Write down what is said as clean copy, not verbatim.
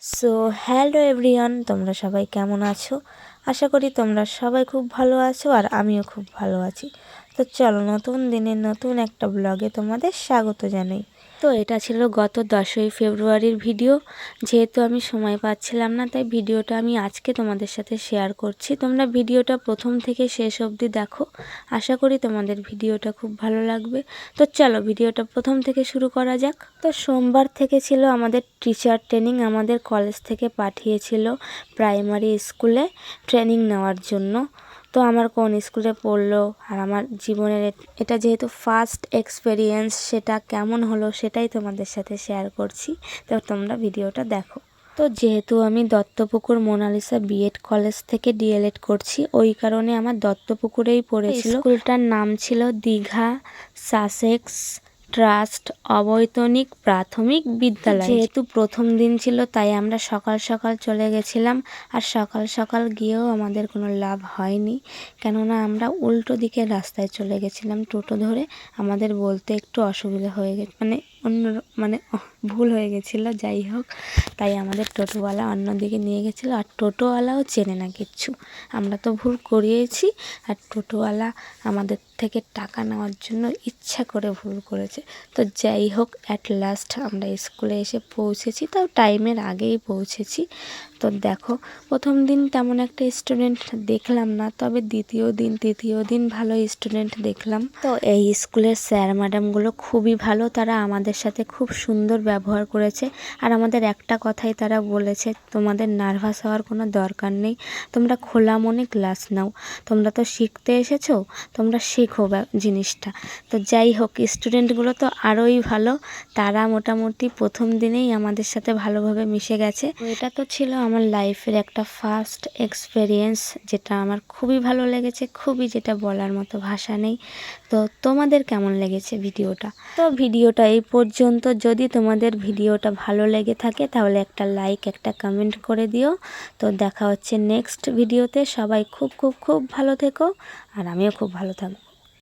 So hello everyone, তোমরা সবাই কেমন আছো? আশা করি তোমরা সবাই খুব ভালো আছো আর আমিও খুব ভালো আছি। তো চলো নতুন দিনে নতুন একটা ব্লগে তোমাদের স্বাগত জানাই। তো এটা ছিল গত 10ই ফেব্রুয়ারির ভিডিও। যেহেতু আমি সময় পাচ্ছিলাম না, তাই ভিডিওটা আমি আজকে তোমাদের সাথে শেয়ার করছি। তোমরা ভিডিওটা প্রথম থেকে শেষ অবধি দেখো, আশা করি তোমাদের ভিডিওটা খুব ভালো লাগবে। তো চলো ভিডিওটা প্রথম থেকে শুরু করা যাক। তো সোমবার থেকে ছিল আমাদের টিচার ট্রেনিং। আমাদের কলেজ থেকে পাঠিয়েছিল প্রাইমারি স্কুলে ট্রেনিং নেওয়ার জন্য। তো আমার কোন স্কুলে পড়লো আর আমার জীবনের এটা যেহেতু ফার্স্ট এক্সপেরিয়েন্স, সেটা কেমন হলো সেটাই তোমাদের সাথে শেয়ার করছি। তো তোমরা ভিডিওটা দেখো। তো যেহেতু আমি দত্তপুকুর মোনালিসা বিএড কলেজ থেকে ডিএলএড করছি, ওই কারণে আমার দত্তপুকুরেই পড়েছিল। স্কুলটার নাম ছিল দীঘা সাসেক্স ট্রাস্ট অবৈতনিক প্রাথমিক বিদ্যালয়। যেহেতু প্রথম দিন ছিল তাই আমরা সকাল সকাল চলে গেছিলাম, আর সকাল সকাল গিয়েও আমাদের কোনো লাভ হয়নি, কেননা আমরা উল্টো দিকের রাস্তায় চলে গেছিলাম টোটো ধরে। আমাদের বলতে একটু অসুবিধা হয়ে গেছে, ভুল হয়ে গেছিলো। যাই হোক, তাই আমাদের টোটোওয়ালা অন্যদিকে নিয়ে গেছিলো, আর টোটোওয়ালাও চেনে না কিচ্ছু। আমরা তো ভুল করিয়েছি, আর টোটোওয়ালা আমাদের থেকে টাকা নেওয়ার জন্য ইচ্ছা করে ভুল করেছে। তো যাই হোক, অ্যাট লাস্ট আমরা স্কুলে এসে পৌঁছেছি, তাও টাইমের আগেই পৌঁছেছি। তো দেখো, প্রথম দিন তেমন একটা স্টুডেন্ট দেখলাম না, তবে দ্বিতীয় দিন ভালো স্টুডেন্ট দেখলাম। তো এই স্কুলের স্যার ম্যাডামগুলো খুবই ভালো, তারা আমাদের সাথে খুব সুন্দর ব্যবহার করেছে। আর আমাদের একটা কথাই তারা বলেছে, তোমাদের নার্ভাস হওয়ার কোনো দরকার নেই, তোমরা খোলা মনে ক্লাস নাও, তোমরা তো শিখতে এসেছো, তোমরা শেখো জিনিসটা। তো যাই হোক, স্টুডেন্টগুলো তো আরোই ভালো, তারা মোটামুটি প্রথম দিনেই আমাদের সাথে ভালোভাবে মিশে গেছে। এটা তো ছিল আমার লাইফের একটা ফার্স্ট এক্সপেরিয়েন্স, যেটা আমার খুবই ভালো লেগেছে, খুবই, যেটা বলার মতো ভাষা নেই। তো তোমাদের কেমন লেগেছে ভিডিওটা? তো ভিডিওটা এই পর্যন্ত। যদি তোমাদের ভিডিওটা ভালো লেগে থাকে তাহলে একটা লাইক, একটা কমেন্ট করে দিও। তো দেখা হচ্ছে নেক্সট ভিডিওতে। সবাই খুব খুব খুব ভালো থেকো, আর আমিও খুব ভালো থাকবো।